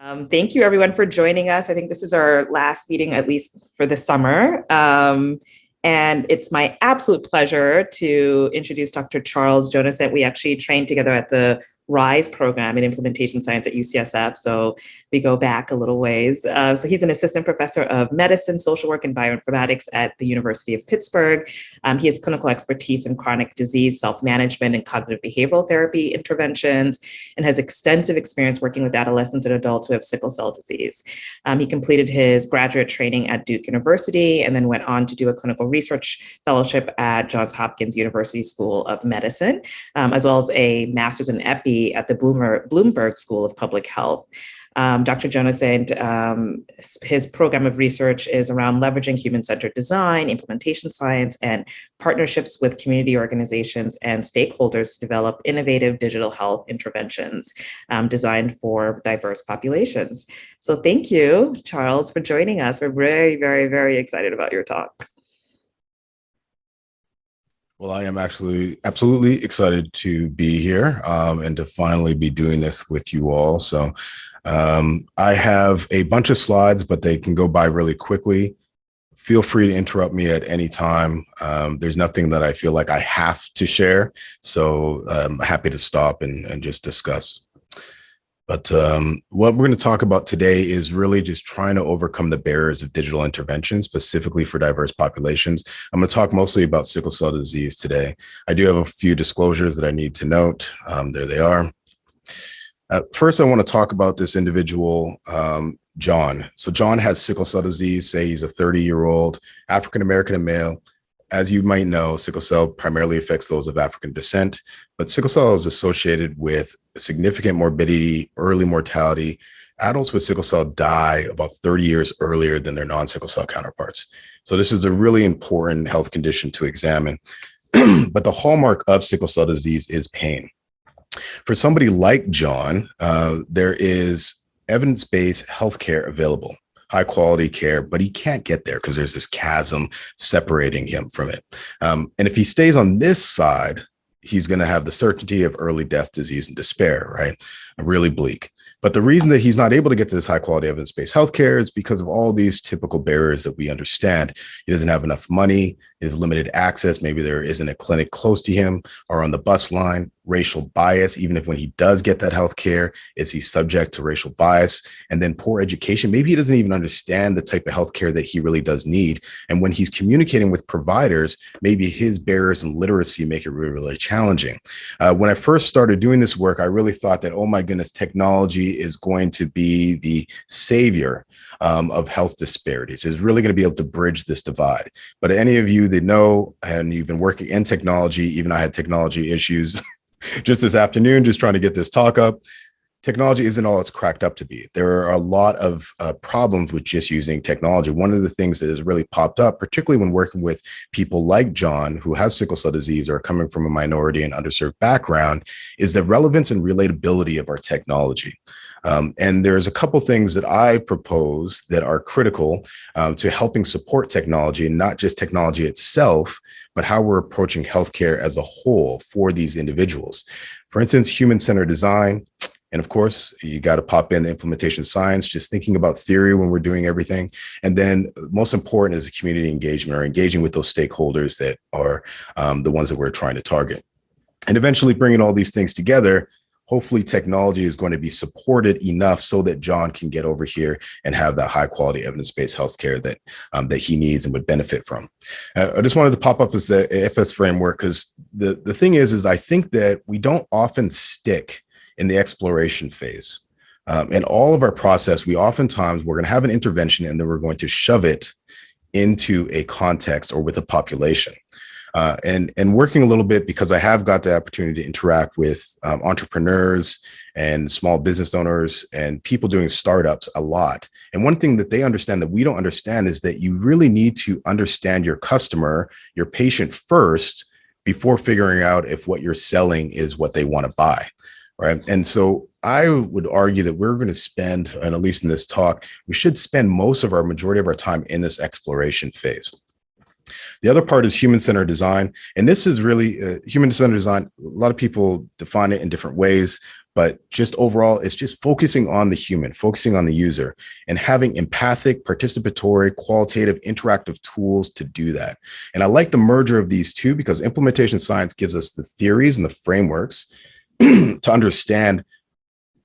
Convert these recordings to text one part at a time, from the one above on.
Thank you, everyone, for joining us. I think this is our last meeting, at least for the summer. And it's my absolute pleasure to introduce Dr. Charles Jonassaint. We actually trained together at the RISE program in implementation science at UCSF. So we go back a little ways. So he's an assistant professor of medicine, social work, and bioinformatics at the University of Pittsburgh. He has clinical expertise in chronic disease, self-management, and cognitive behavioral therapy interventions, and has extensive experience working with adolescents and adults who have sickle cell disease. He completed his graduate training at Duke University and then went on to do a clinical research fellowship at Johns Hopkins University School of Medicine, as well as a master's in epi at the Bloomberg School of Public Health. Dr. Jonassaint, his program of research is around leveraging human-centered design, implementation science, and partnerships with community organizations and stakeholders to develop innovative digital health interventions designed for diverse populations. So thank you, Charles, for joining us. We're very, very, very excited about your talk. Well, I am actually absolutely excited to be here and to finally be doing this with you all. So I have a bunch of slides, but they can go by really quickly. Feel free to interrupt me at any time. There's nothing that I feel like I have to share. So I'm happy to stop and just discuss. But what we're going to talk about today is really just trying to overcome the barriers of digital intervention, specifically for diverse populations. I'm going to talk mostly about sickle cell disease today. I do have a few disclosures that I need to note. There they are. First, I want to talk about this individual, John. So John has sickle cell disease. Say he's a 30-year-old African-American male. As you might know, sickle cell primarily affects those of African descent, but sickle cell is associated with significant morbidity, early mortality. Adults with sickle cell die about 30 years earlier than their non-sickle cell counterparts. So this is a really important health condition to examine. But the hallmark of sickle cell disease is pain. For somebody like John, there is evidence-based healthcare available, high quality care, but he can't get there because there's this chasm separating him from it. And if he stays on this side, he's going to have the certainty of early death, disease, and despair, right? Really bleak. But the reason that he's not able to get to this high quality evidence-based healthcare is because of all these typical barriers that we understand. He doesn't have enough money, he has limited access. Maybe there isn't a clinic close to him or on the bus line. Racial bias, even if when he does get that healthcare, is he subject to racial bias? And then poor education. Maybe he doesn't even understand the type of healthcare that he really does need. And when he's communicating with providers, maybe his barriers and literacy make it really, really challenging. When I first started doing this work, I really thought that, oh my goodness, technology is going to be the savior of health disparities, is really going to be able to bridge this divide. But any of you that know, and you've been working in technology, even I had technology issues just this afternoon, just trying to get this talk up. Technology isn't all it's cracked up to be. There are a lot of problems with just using technology. One of the things that has really popped up, particularly when working with people like John, who have sickle cell disease or are coming from a minority and underserved background, is the relevance and relatability of our technology. And there's a couple things that I propose that are critical to helping support technology, and not just technology itself, but how we're approaching healthcare as a whole for these individuals. For instance, human-centered design. And of course, you got to pop in the implementation science, just thinking about theory when we're doing everything. And then most important is the community engagement, or engaging with those stakeholders that are the ones that we're trying to target. And eventually bringing all these things together, hopefully technology is going to be supported enough so that John can get over here and have that high quality evidence-based healthcare that that he needs and would benefit from. I just wanted to pop up as the AFS framework, because the thing is I think that we don't often stick in the exploration phase. In all of our process, we're going to have an intervention and then we're going to shove it into a context or with a population. And working a little bit, because I have got the opportunity to interact with entrepreneurs and small business owners and people doing startups a lot. And one thing that they understand that we don't understand is that you really need to understand your customer, your patient first, before figuring out if what you're selling is what they want to buy. Right. And so I would argue that we're going to spend, and at least in this talk, we should spend majority of our time in this exploration phase. The other part is human-centered design. And this is really human-centered design. A lot of people define it in different ways, but just overall, it's just focusing on the human, focusing on the user, and having empathic, participatory, qualitative, interactive tools to do that. And I like the merger of these two because implementation science gives us the theories and the frameworks to understand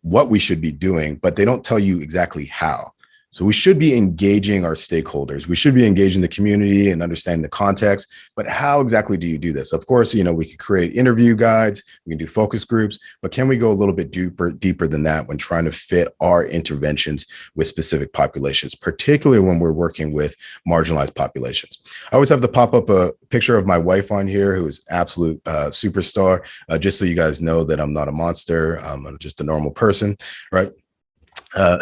what we should be doing, but they don't tell you exactly how. So we should be engaging our stakeholders. We should be engaging the community and understanding the context, but how exactly do you do this? Of course, we could create interview guides, we can do focus groups, but can we go a little bit deeper than that when trying to fit our interventions with specific populations, particularly when we're working with marginalized populations? I always have to pop up a picture of my wife on here, who is absolute superstar, just so you guys know that I'm not a monster. I'm just a normal person, right? But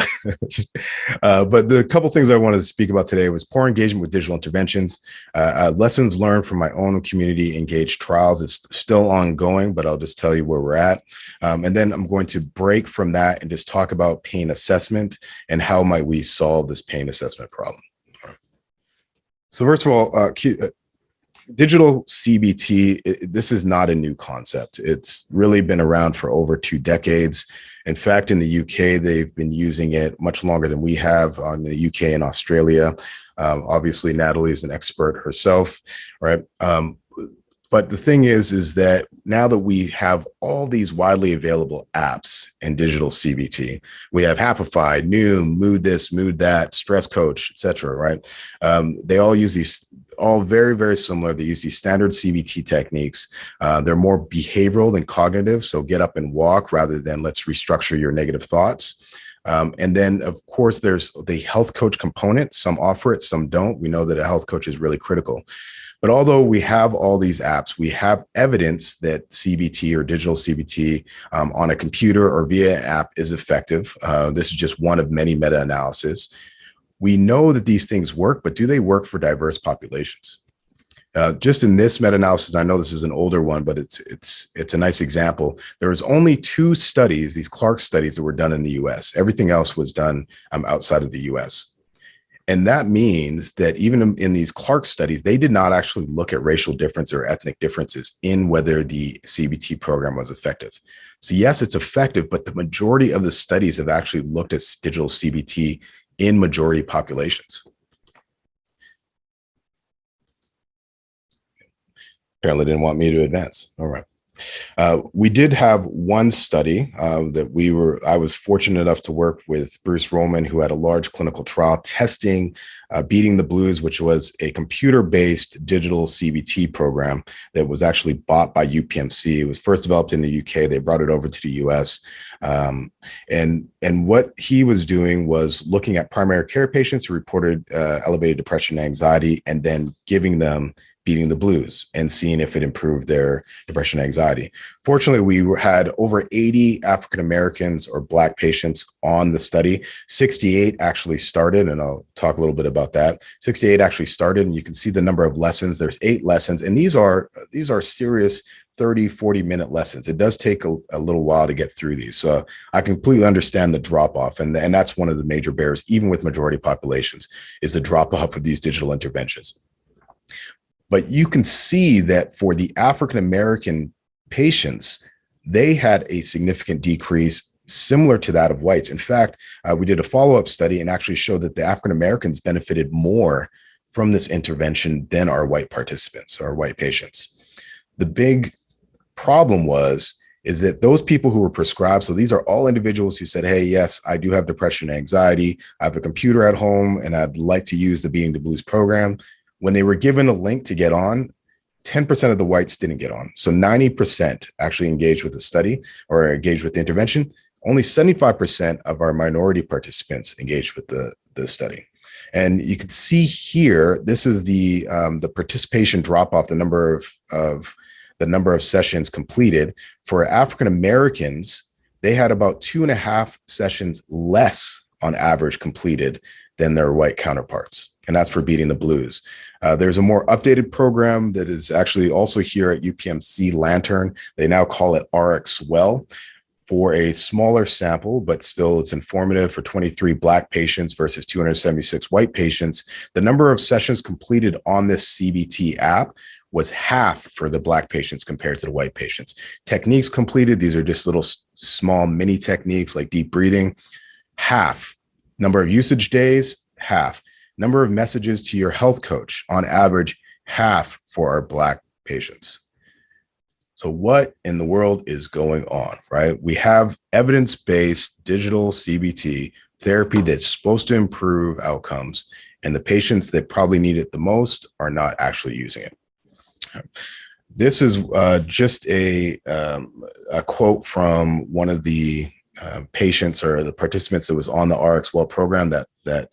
the couple things I wanted to speak about today was poor engagement with digital interventions, lessons learned from my own community engaged trials. It's still ongoing, but I'll just tell you where we're at. And then I'm going to break from that and just talk about pain assessment and how might we solve this pain assessment problem. So first of all, digital CBT, this is not a new concept. It's really been around for over 2 decades. In fact, in the UK, they've been using it much longer than we have in the UK and Australia. Obviously, Natalie is an expert herself, right? But the thing is that now that we have all these widely available apps in digital CBT, we have Happify, Noom, Mood This, Mood That, Stress Coach, etc. Right? They all use these, all very, very similar. They use these standard CBT techniques. They're more behavioral than cognitive. So get up and walk rather than let's restructure your negative thoughts. And then, of course, there's the health coach component. Some offer it, some don't. We know that a health coach is really critical. But although we have all these apps, we have evidence that CBT or digital CBT on a computer or via an app is effective. This is just one of many meta-analyses. We know that these things work, but do they work for diverse populations? Just in this meta-analysis, I know this is an older one, but it's a nice example. There was only 2 studies, these Clark studies, that were done in the US. Everything else was done outside of the US. And that means that even in these Clark studies, they did not actually look at racial difference or ethnic differences in whether the CBT program was effective. So yes, it's effective, but the majority of the studies have actually looked at digital CBT in majority populations. Apparently didn't want me to advance. All right. We did have one study that I was fortunate enough to work with Bruce Roman, who had a large clinical trial testing Beating the Blues, which was a computer-based digital CBT program that was actually bought by UPMC. It was first developed in the UK. They brought it over to the US. And what he was doing was looking at primary care patients who reported elevated depression and anxiety, and then giving them Beating the Blues and seeing if it improved their depression and anxiety. Fortunately, we had over 80 African Americans or Black patients on the study. 68 actually started, and I'll talk a little bit about that. 68 actually started, and you can see the number of lessons. There's 8 lessons, and these are serious 30, 40-minute lessons. It does take a little while to get through these. So I completely understand the drop-off, and that's one of the major barriers, even with majority populations, is the drop-off of these digital interventions. But you can see that for the African-American patients, they had a significant decrease similar to that of whites. In fact, we did a follow-up study and actually showed that the African-Americans benefited more from this intervention than our white participants, our white patients. The big problem is that those people who were prescribed, so these are all individuals who said, hey, yes, I do have depression and anxiety. I have a computer at home and I'd like to use the Beating the Blues program. When they were given a link to get on, 10% of the whites didn't get on. So 90% actually engaged with the study or engaged with the intervention. Only 75% of our minority participants engaged with the study. And you can see here, this is the participation drop off, the number of sessions completed. For African Americans, they had about 2.5 sessions less on average completed than their white counterparts. And that's for Beating the Blues. There's a more updated program that is actually also here at UPMC Lantern. They now call it RX Well, for a smaller sample, but still it's informative for 23 Black patients versus 276 white patients. The number of sessions completed on this CBT app was half for the Black patients compared to the white patients. Techniques completed, these are just little small mini techniques like deep breathing, half. Number of usage days, half. Number of messages to your health coach, on average, half for our Black patients. So what in the world is going on, right? We have evidence-based digital CBT therapy that's supposed to improve outcomes, and the patients that probably need it the most are not actually using it. This is just a quote from one of the patients or the participants that was on the RxWell program, that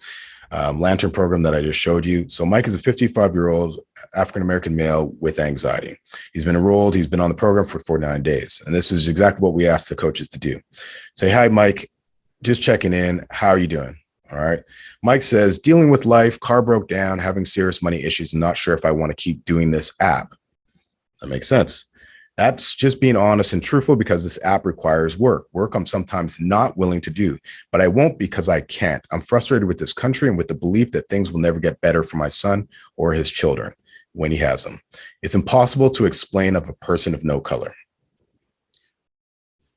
Lantern program that I just showed you. So Mike is a 55-year-old African-American male with anxiety. He's been enrolled. He's been on the program for 49 days. And this is exactly what we asked the coaches to do. Say, hi, Mike, just checking in. How are you doing? All right. Mike says, dealing with life, car broke down, having serious money issues, and not sure if I want to keep doing this app. That makes sense. That's just being honest and truthful, because this app requires work I'm sometimes not willing to do, but I won't because I can't. I'm frustrated with this country and with the belief that things will never get better for my son or his children when he has them. It's impossible to explain of a person of no color.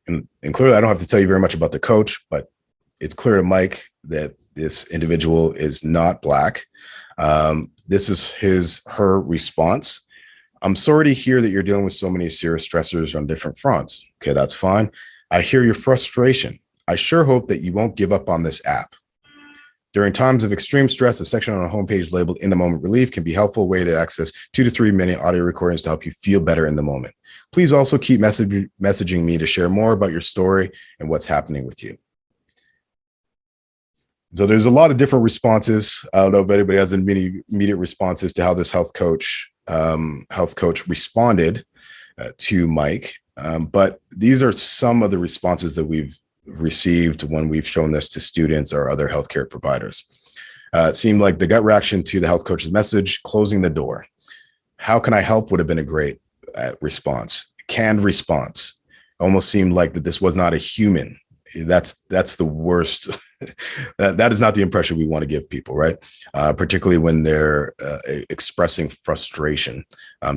And clearly, I don't have to tell you very much about the coach, but it's clear to Mike that this individual is not Black. This is her response. I'm sorry to hear that you're dealing with so many serious stressors on different fronts. Okay, that's fine. I hear your frustration. I sure hope that you won't give up on this app. During times of extreme stress, a section on a homepage labeled In the Moment Relief can be a helpful way to access 2 to 3 minute audio recordings to help you feel better in the moment. Please also keep messaging me to share more about your story and what's happening with you. So there's a lot of different responses. I don't know if anybody has any immediate responses to how this health coach responded to Mike. But these are some of the responses that we've received when we've shown this to students or other healthcare providers. It seemed like the gut reaction to the health coach's message, closing the door. How can I help would have been a great response. Canned response. Almost seemed like that this was not a human. That's the worst. that is not the impression we want to give people, right? Particularly when they're expressing frustration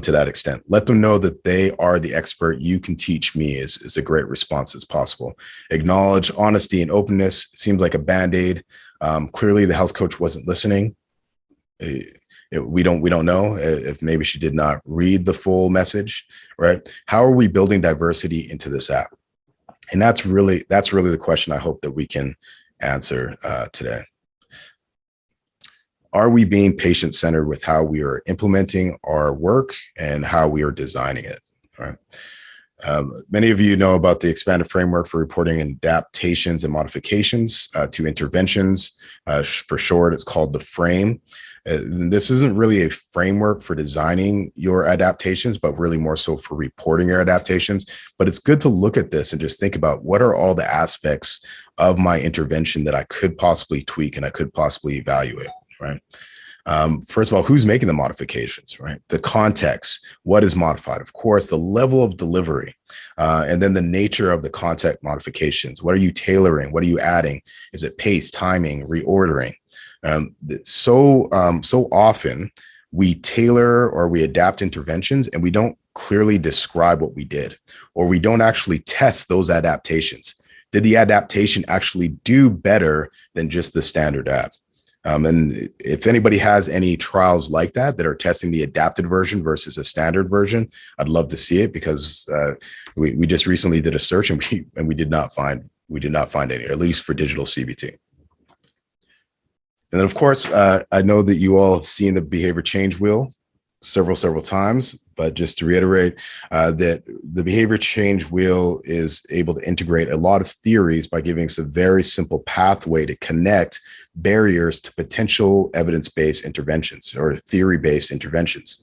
to that extent. Let them know that they are the expert. You can teach me is a great response as possible. Acknowledge honesty and openness. It seems like a Band-Aid. Clearly, the health coach wasn't listening. We don't know if maybe she did not read the full message, right? How are we building diversity into this app? And that's really the question I hope that we can answer today. Are we being patient-centered with how we are implementing our work and how we are designing it? All right. Many of you know about the expanded framework for reporting adaptations and modifications to interventions. For short, it's called the FRAME. This isn't really a framework for designing your adaptations, but really more so for reporting your adaptations. But it's good to look at this and just think about what are all the aspects of my intervention that I could possibly tweak and I could possibly evaluate, right? First of all, who's making the modifications, right? The context, what is modified? Of course, the level of delivery, and then the nature of the content modifications. What are you tailoring? What are you adding? Is it pace, timing, reordering? So often we tailor or we adapt interventions and we don't clearly describe what we did, or we don't actually test those adaptations. Did the adaptation actually do better than just the standard app? And if anybody has any trials like that are testing the adapted version versus a standard version, I'd love to see it, because we just recently did a search and we did not find any, or at least for digital CBT. And then, of course, I know that you all have seen the behavior change wheel several times, but just to reiterate that the behavior change wheel is able to integrate a lot of theories by giving us a very simple pathway to connect barriers to potential evidence-based interventions or theory-based interventions.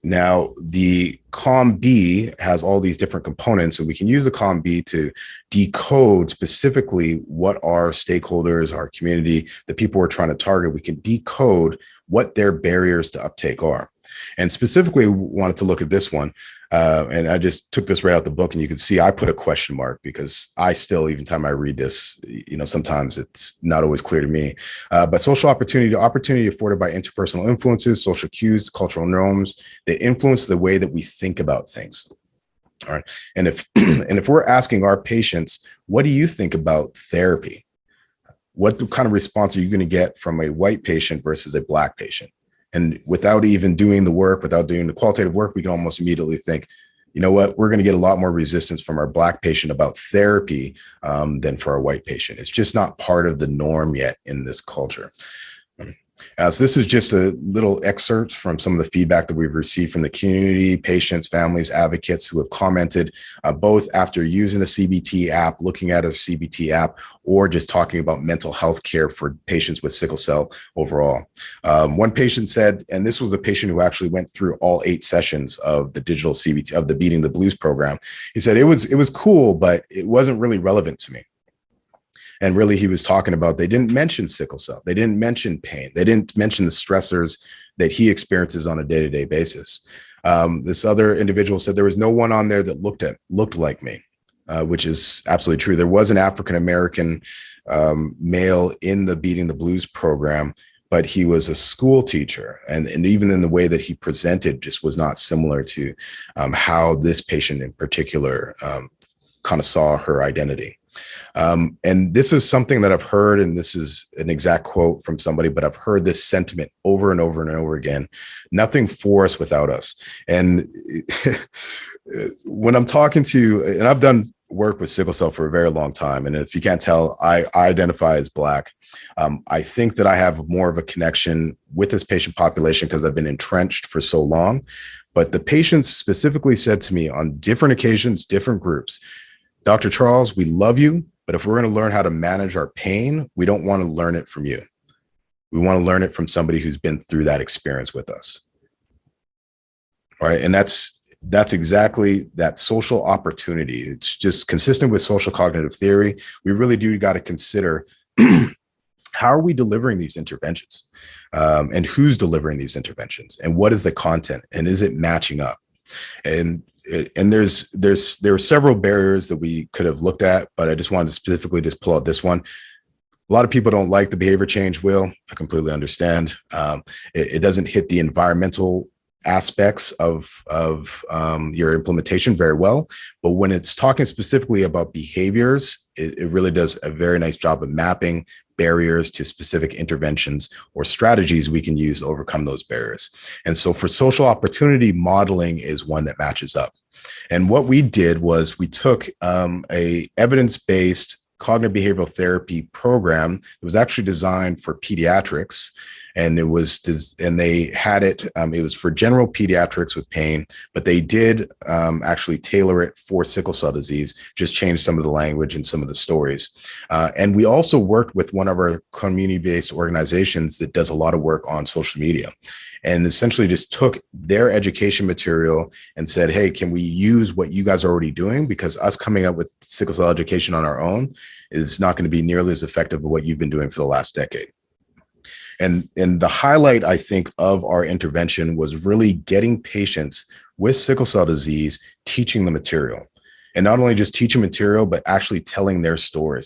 Now, the COM-B has all these different components, and we can use the COM-B to decode specifically what our stakeholders, our community, the people we're trying to target. We can decode what their barriers to uptake are. And specifically wanted to look at this one. And I just took this right out the book, and you can see I put a question mark because I still, even time I read this, sometimes it's not always clear to me. But social opportunity, the opportunity afforded by interpersonal influences, social cues, cultural norms, that influence the way that we think about things. All right. And if and if we're asking our patients, what do you think about therapy? What kind of response are you going to get from a white patient versus a Black patient? And without even doing the work, without doing the qualitative work, we can almost immediately think, you know what, we're going to get a lot more resistance from our Black patient about therapy than for our white patient. It's just not part of the norm yet in this culture. So this is just a little excerpt from some of the feedback that we've received from the community, patients, families, advocates who have commented both after using the CBT app, looking at a CBT app, or just talking about mental health care for patients with sickle cell overall. One patient said, and this was a patient who actually went through all 8 sessions of the digital CBT, of the Beating the Blues program. He said, it was cool, but it wasn't really relevant to me. And really, he was talking about, they didn't mention sickle cell. They didn't mention pain. They didn't mention the stressors that he experiences on a day-to-day basis. This other individual said there was no one on there that looked like me, which is absolutely true. There was an African-American male in the Beating the Blues program, but he was a school teacher. And even in the way that he presented just was not similar to how this patient in particular kind of saw her identity. And this is something that I've heard, and this is an exact quote from somebody, but I've heard this sentiment over and over and over again: nothing for us without us. And when I'm talking to, and I've done work with sickle cell for a very long time, and if you can't tell, I identify as Black. I think that I have more of a connection with this patient population because I've been entrenched for so long. But the patients specifically said to me on different occasions, different groups, Dr. Charles, we love you, but if we're going to learn how to manage our pain, we don't want to learn it from you. We want to learn it from somebody who's been through that experience with us. All right. And that's exactly that social opportunity. It's just consistent with social cognitive theory. We really do got to consider how are we delivering these interventions, and who's delivering these interventions, and what is the content, and is it matching up? And there are several barriers that we could have looked at, but I just wanted to specifically just pull out this one. A lot of people don't like the behavior change wheel. I completely understand. It doesn't hit the environmental aspects of your implementation very well, but when it's talking specifically about behaviors, it really does a very nice job of mapping barriers to specific interventions or strategies we can use to overcome those barriers. And so for social opportunity, modeling is one that matches up. And what we did was we took a evidence-based cognitive behavioral therapy program that was actually designed for pediatrics. And they had it, it was for general pediatrics with pain, but they did actually tailor it for sickle cell disease, just change some of the language and some of the stories. And we also worked with one of our community-based organizations that does a lot of work on social media, and essentially just took their education material and said, hey, can we use what you guys are already doing? Because us coming up with sickle cell education on our own is not going to be nearly as effective as what you've been doing for the last decade. And the highlight, I think, of our intervention was really getting patients with sickle cell disease, teaching the material. And not only just teaching material, but actually telling their stories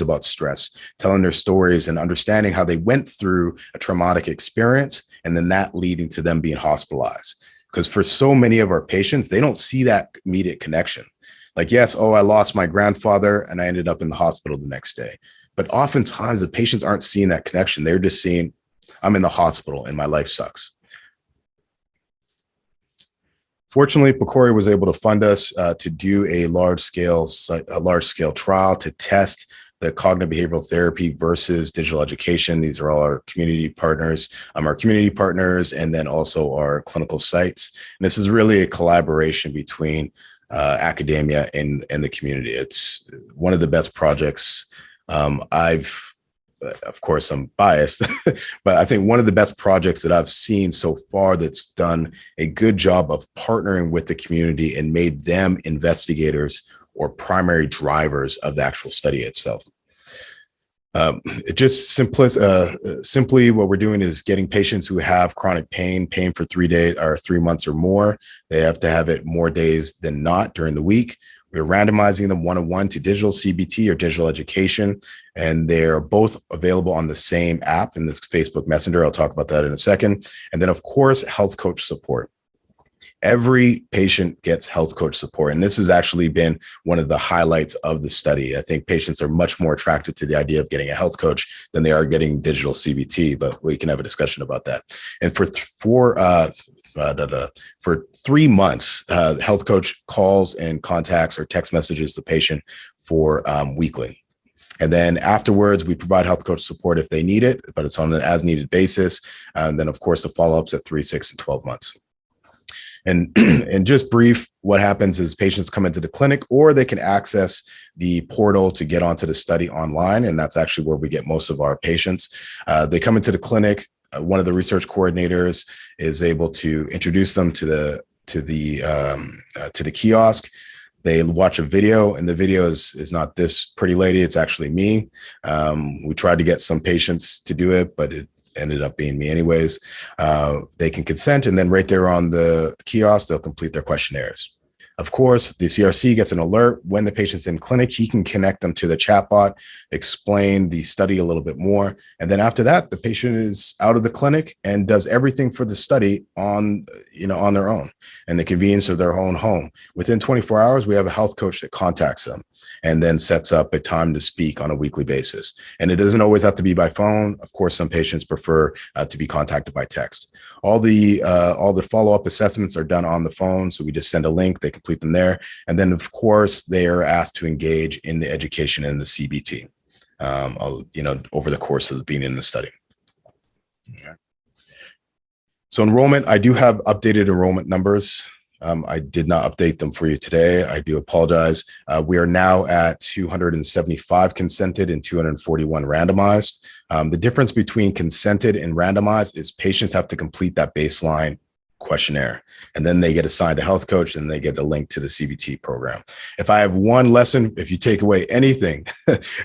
about stress, telling their stories and understanding how they went through a traumatic experience, and then that leading to them being hospitalized. Because for so many of our patients, they don't see that immediate connection. Like, yes, oh, I lost my grandfather and I ended up in the hospital the next day. But oftentimes the patients aren't seeing that connection. They're just seeing, I'm in the hospital and my life sucks. Fortunately, PCORI was able to fund us to do a large scale trial to test the cognitive behavioral therapy versus digital education. These are all our community partners, and then also our clinical sites. And this is really a collaboration between academia and the community. It's one of the best projects. Of course, I'm biased, but I think one of the best projects that I've seen so far that's done a good job of partnering with the community and made them investigators or primary drivers of the actual study itself. It just simply what we're doing is getting patients who have chronic pain for 3 days or 3 months or more. They have to have it more days than not during the week. We're randomizing them 1-on-1 to digital CBT or digital education, and they're both available on the same app in this Facebook Messenger. I'll talk about that in a second. And then, of course, health coach support. Every patient gets health coach support. And this has actually been one of the highlights of the study. I think patients are much more attracted to the idea of getting a health coach than they are getting digital CBT, but we can have a discussion about that. And for 3 months, health coach calls and contacts or text messages the patient for weekly. And then afterwards, we provide health coach support if they need it, but it's on an as needed basis. And then, of course, the follow-ups at 3, 6, and 12 months. And just brief, what happens is patients come into the clinic, or they can access the portal to get onto the study online. And that's actually where we get most of our patients. They come into the clinic. One of the research coordinators is able to introduce them to the kiosk. They watch a video, and the video is not this pretty lady. It's actually me. We tried to get some patients to do it, but it ended up being me anyways. They can consent, and then right there on the kiosk, they'll complete their questionnaires. Of course, the CRC gets an alert when the patient's in clinic. He can connect them to the chatbot, explain the study a little bit more. And then after that, the patient is out of the clinic and does everything for the study on their own and the convenience of their own home. Within 24 hours, we have a health coach that contacts them and then sets up a time to speak on a weekly basis. And it doesn't always have to be by phone. Of course, some patients prefer to be contacted by text. All the follow-up assessments are done on the phone. So we just send a link, they complete them there. And then, of course, they are asked to engage in the education and the CBT, over the course of being in the study. Okay. So enrollment, I do have updated enrollment numbers. I did not update them for you today. I do apologize. We are now at 275 consented and 241 randomized. The difference between consented and randomized is patients have to complete that baseline questionnaire, and then they get assigned a health coach, and they get a link to the CBT program. If I have one lesson, if you take away anything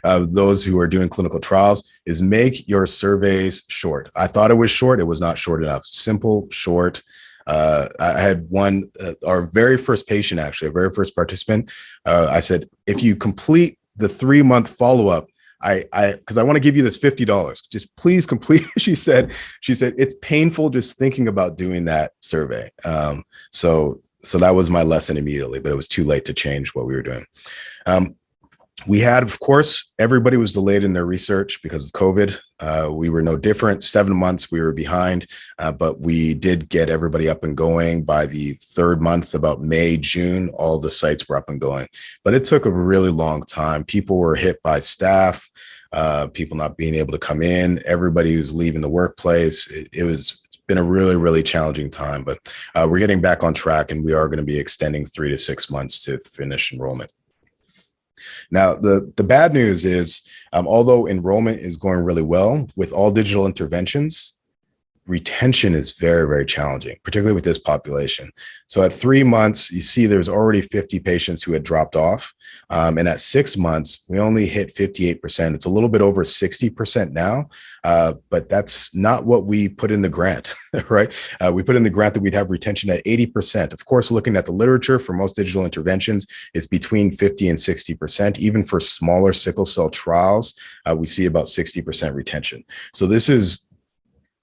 of those who are doing clinical trials, is make your surveys short. I thought it was short. It was not short enough. Simple, short. I had one, our very first patient, actually, our very first participant. I said, if you complete the 3-month follow-up, because I want to give you this $50, just please complete. She said, it's painful just thinking about doing that survey. So that was my lesson immediately, but it was too late to change what we were doing. We had, of course, everybody was delayed in their research because of COVID. We were no different. 7 months we were behind, but we did get everybody up and going by the 3rd month, about May, June, all the sites were up and going. But it took a really long time. People were hit by staff, people not being able to come in, everybody who's leaving the workplace. It's been a really, really challenging time, but we're getting back on track, and we are going to be extending 3 to 6 months to finish enrollment. Now, the bad news is, although enrollment is going really well with all digital interventions, retention is very, very challenging, particularly with this population. So at 3 months, you see there's already 50 patients who had dropped off. And at 6 months, we only hit 58%. It's a little bit over 60% now, but that's not what we put in the grant, right? We put in the grant that we'd have retention at 80%. Of course, looking at the literature for most digital interventions, it's between 50 and 60%. Even for smaller sickle cell trials, we see about 60% retention. So this is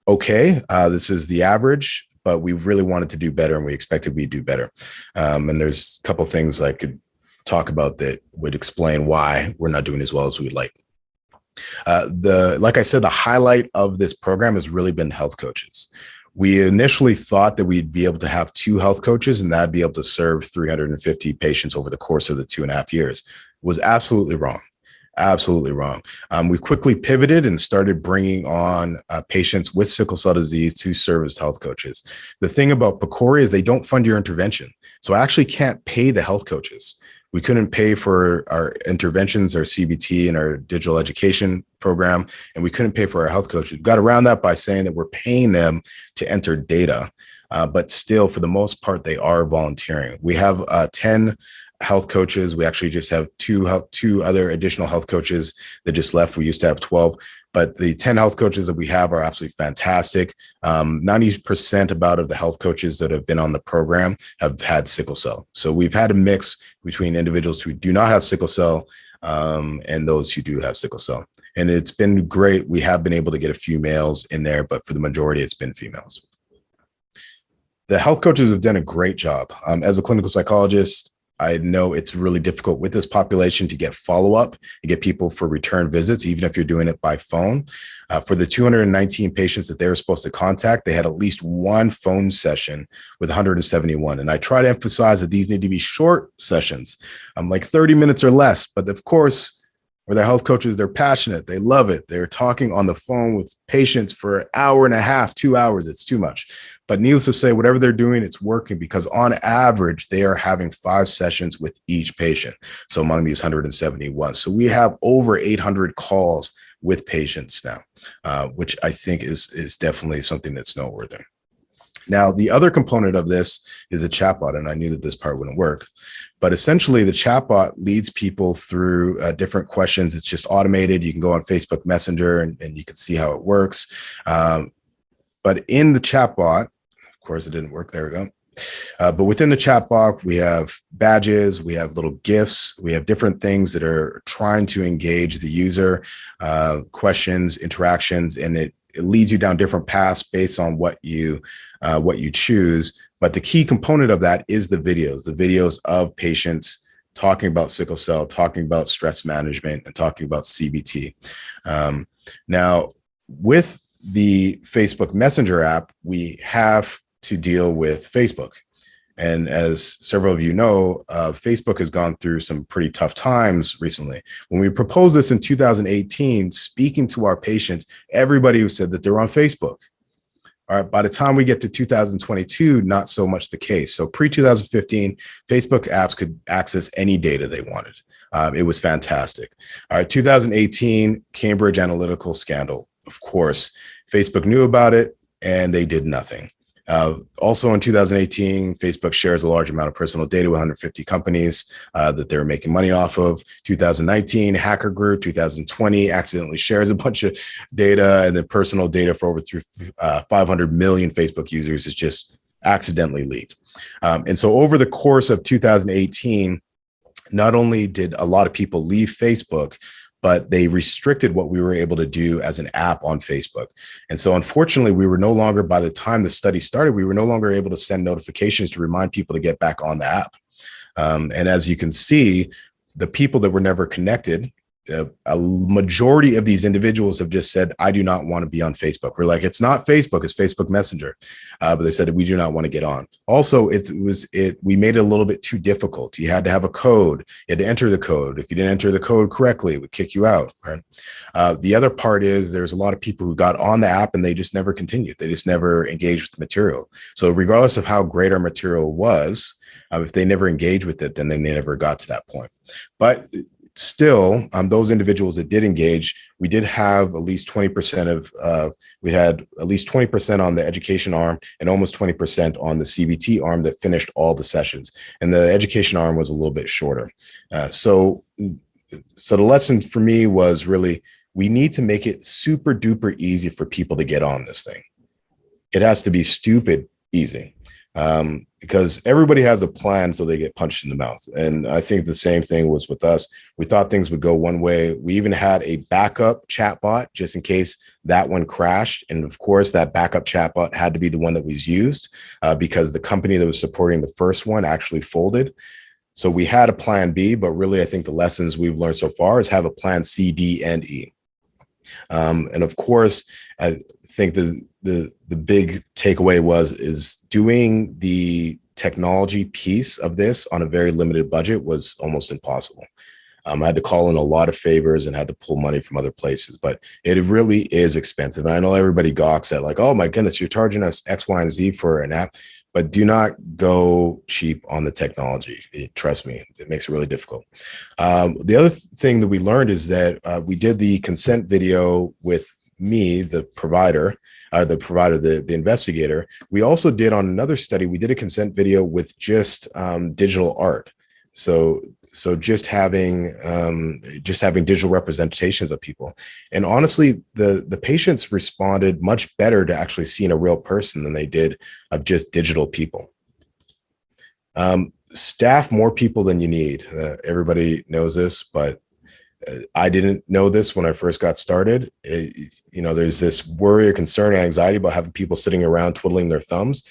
okay. This is the average, but we really wanted to do better, and we expected we'd do better. And there's a couple of things I could talk about that would explain why we're not doing as well as we'd like. Like I said, the highlight of this program has really been health coaches. We initially thought that we'd be able to have 2 health coaches, and that'd be able to serve 350 patients over the course of the 2.5 years. It was absolutely wrong. Absolutely wrong. We quickly pivoted and started bringing on patients with sickle cell disease to serve as health coaches. The thing about PCORI is they don't fund your intervention. So I actually can't pay the health coaches. We couldn't pay for our interventions, our CBT, and our digital education program, and we couldn't pay for our health coaches. We got around that by saying that we're paying them to enter data. But still, for the most part, they are volunteering. We have 10 health coaches. We actually just have two other additional health coaches that just left. We used to have 12, but the 10 health coaches that we have are absolutely fantastic. 90% about of the health coaches that have been on the program have had sickle cell. So we've had a mix between individuals who do not have sickle cell and those who do have sickle cell. And it's been great. We have been able to get a few males in there, but for the majority, it's been females. The health coaches have done a great job. As a clinical psychologist, I know it's really difficult with this population to get follow-up and get people for return visits, even if you're doing it by phone. For the 219 patients that they were supposed to contact, they had at least one phone session with 171. And I try to emphasize that these need to be short sessions, like 30 minutes or less. But of course, where their health coaches, they're passionate. They love it. They're talking on the phone with patients for an hour and a half, 2 hours. It's too much. But needless to say, whatever they're doing, it's working because on average, they are having 5 sessions with each patient. So among these 171. So we have over 800 calls with patients now, which I think is definitely something that's noteworthy. Now, the other component of this is a chatbot, and I knew that this part wouldn't work. But essentially, the chatbot leads people through different questions. It's just automated. You can go on Facebook Messenger and you can see how it works. But in the chatbot, of course, it didn't work. There we go. But within the chatbot, we have badges, we have little GIFs, we have different things that are trying to engage the user, questions, interactions, and it leads you down different paths based on what you choose. But the key component of that is the videos of patients talking about sickle cell, talking about stress management, and talking about CBT. Now, with the Facebook Messenger app, we have to deal with Facebook. And as several of you know, Facebook has gone through some pretty tough times recently. When we proposed this in 2018, speaking to our patients, everybody who said that they're on Facebook. All right, by the time we get to 2022, not so much the case. So pre-2015, Facebook apps could access any data they wanted. It was fantastic. All right, 2018, Cambridge Analytical scandal. Of course, Facebook knew about it and they did nothing. Also in 2018, Facebook shares a large amount of personal data with 150 companies that they're making money off of. 2019, hacker group. 2020, accidentally shares a bunch of data, and then personal data for over 500 million Facebook users is just accidentally leaked. And so over the course of 2018, not only did a lot of people leave Facebook, but they restricted what we were able to do as an app on Facebook. And so unfortunately, we were no longer, by the time the study started, we were no longer able to send notifications to remind people to get back on the app. And as you can see, the people that were never connected, a majority of these individuals have just said, I do not want to be on Facebook. We're like, it's not Facebook, it's Facebook Messenger. But they said, we do not want to get on. Also, we made it a little bit too difficult. You had to have a code. You had to enter the code. If you didn't enter the code correctly, it would kick you out. Right? The other part is there's a lot of people who got on the app and they just never continued. They just never engaged with the material. So regardless of how great our material was, if they never engaged with it, then they never got to that point. But still, those individuals that did engage, we did have at least 20% we had at least 20% on the education arm and almost 20% on the CBT arm that finished all the sessions. And the education arm was a little bit shorter. So the lesson for me was really, we need to make it super duper easy for people to get on this thing. It has to be stupid easy. Because everybody has a plan so they get punched in the mouth. And I think the same thing was with us. We thought things would go one way. We even had a backup chatbot just in case that one crashed. And of course, that backup chatbot had to be the one that was used because the company that was supporting the first one actually folded. So we had a plan B, but really, I think the lessons we've learned so far is have a plan C, D, and E. And of course, I think the big takeaway is doing the technology piece of this on a very limited budget was almost impossible. I had to call in a lot of favors and had to pull money from other places, but it really is expensive. And I know everybody gawks at like, oh my goodness, you're charging us X, Y, and Z for an app, but do not go cheap on the technology. Trust me, it makes it really difficult. The other thing that we learned is that we did the consent video with me, the provider, the investigator. We also did on another study, we did a consent video with just digital art. So just having digital representations of people, and honestly, the patients responded much better to actually seeing a real person than they did of just digital people. Staff more people than you need. Everybody knows this, but I didn't know this when I first got started. There's this worry or concern or anxiety about having people sitting around twiddling their thumbs.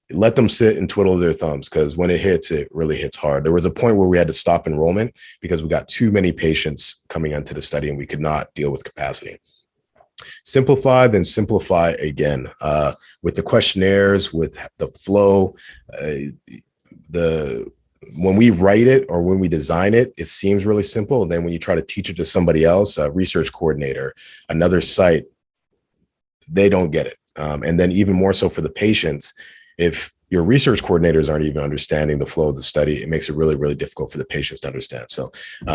Let them sit and twiddle their thumbs, because when it hits, it really hits hard. There was a point where we had to stop enrollment because we got too many patients coming into the study and we could not deal with capacity. Simplify, then simplify again, with the questionnaires, with the flow. When we write it or when we design it, it seems really simple. And then when you try to teach it to somebody else, a research coordinator, another site, they don't get it. And then even more so for the patients, if your research coordinators aren't even understanding the flow of the study, it makes it really, really difficult for the patients to understand. So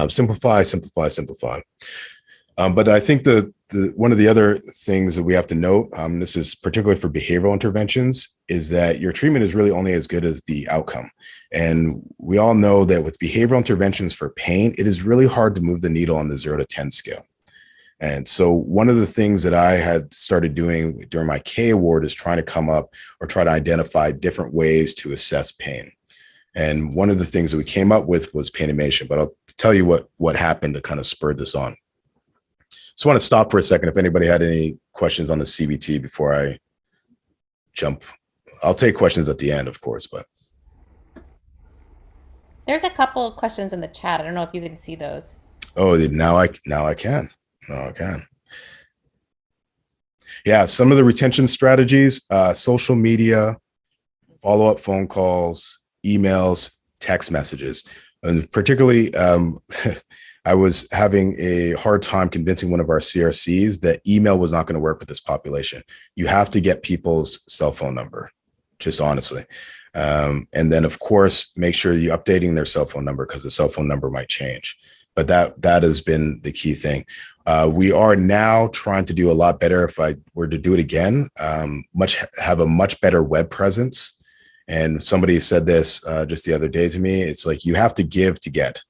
simplify, simplify, simplify. But I think one of the other things that we have to note, this is particularly for behavioral interventions, is that your treatment is really only as good as the outcome. And we all know that with behavioral interventions for pain, it is really hard to move the needle on the 0 to 10 scale. And so one of the things that I had started doing during my K award is trying to come up or try to identify different ways to assess pain. And one of the things that we came up with was painimation, but I'll tell you what happened to kind of spur this on. Just want to stop for a second if anybody had any questions on the CBT before I jump. I'll take questions at the end, of course, but. There's a couple of questions in the chat. I don't know if you can see those. Oh, now I can. Oh, okay. Yeah, some of the retention strategies, social media, follow-up phone calls, emails, text messages. And particularly, I was having a hard time convincing one of our CRCs that email was not going to work with this population. You have to get people's cell phone number, just honestly. And then, of course, make sure you're updating their cell phone number, because the cell phone number might change. But that has been the key thing. We are now trying to do a lot better. If I were to do it again, have a much better web presence. And somebody said this just the other day to me. It's like, you have to give to get.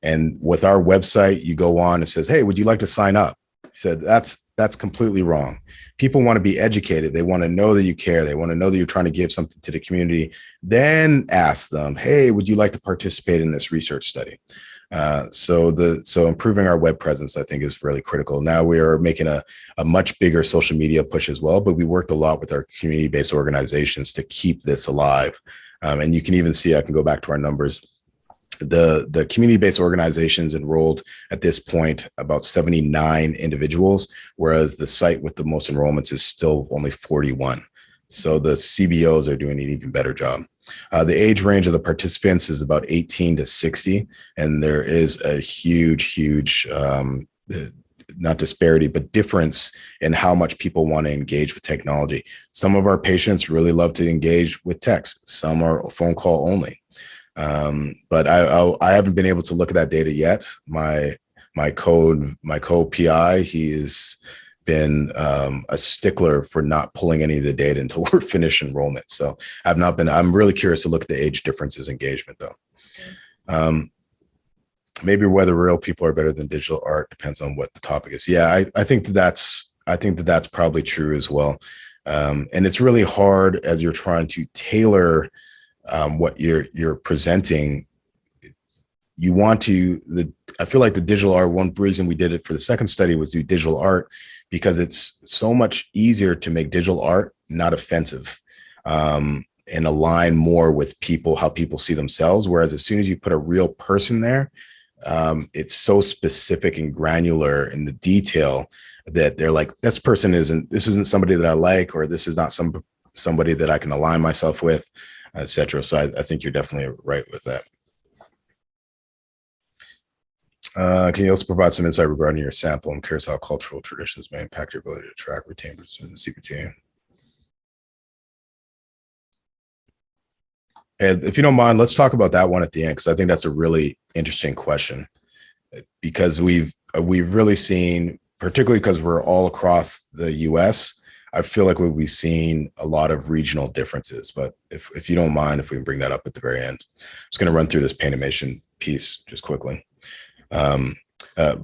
And with our website, you go on and says, hey, would you like to sign up? He said, that's completely wrong. People want to be educated. They want to know that you care. They want to know that you're trying to give something to the community. Then ask them, hey, would you like to participate in this research study? So improving our web presence, I think, is really critical. Now we are making a much bigger social media push as well, but we worked a lot with our community-based organizations to keep this alive. And you can even see, I can go back to our numbers. The community-based organizations enrolled at this point about 79 individuals, whereas the site with the most enrollments is still only 41. So the CBOs are doing an even better job. The age range of the participants is about 18 to 60, and there is a huge, not disparity, but difference in how much people want to engage with technology. Some of our patients really love to engage with text. Some are phone call only. But I haven't been able to look at that data yet. My co-PI, he has been a stickler for not pulling any of the data until we're finished enrollment. So I'm really curious to look at the age differences engagement though. Maybe whether real people are better than digital art depends on what the topic is. Yeah, I think that's probably true as well. And it's really hard as you're trying to tailor what you're presenting. I feel like the digital art, one reason we did it for the second study was do digital art, because it's so much easier to make digital art not offensive, and align more with people, how people see themselves. Whereas as soon as you put a real person there, it's so specific and granular in the detail that they're like, this isn't somebody that I like, or this is not somebody that I can align myself with, etc. So I think you're definitely right with that. Can you also provide some insight regarding your sample? I'm curious how cultural traditions may impact your ability to track retain in the CPT. And if you don't mind, let's talk about that one at the end, because I think that's a really interesting question. Because we've really seen, particularly because we're all across the US, I feel like we've seen a lot of regional differences, but if you don't mind, if we can bring that up at the very end, I'm just going to run through this pain animation piece just quickly. Um, uh,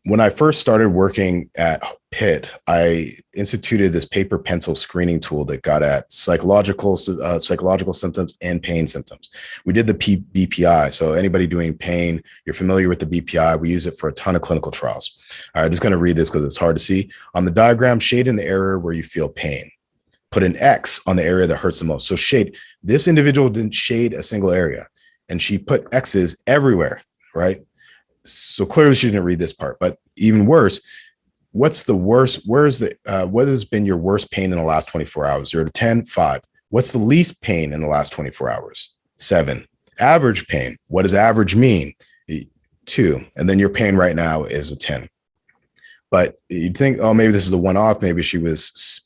when I first started working at Pitt, I instituted this paper pencil screening tool that got at psychological symptoms and pain symptoms. We did the BPI. So anybody doing pain, you're familiar with the BPI. We use it for a ton of clinical trials. All right, I'm just going to read this because it's hard to see. On the diagram, shade in the area where you feel pain. Put an X on the area that hurts the most. So shade. This individual didn't shade a single area, and she put X's everywhere, right? So clearly she didn't read this part, but even worse, what's the worst? What has been your worst pain in the last 24 hours? 0 to 10, 5. What's the least pain in the last 24 hours? 7. Average pain. What does average mean? 2. And then your pain right now is a 10. But you'd think, oh, maybe this is a one-off. Maybe she was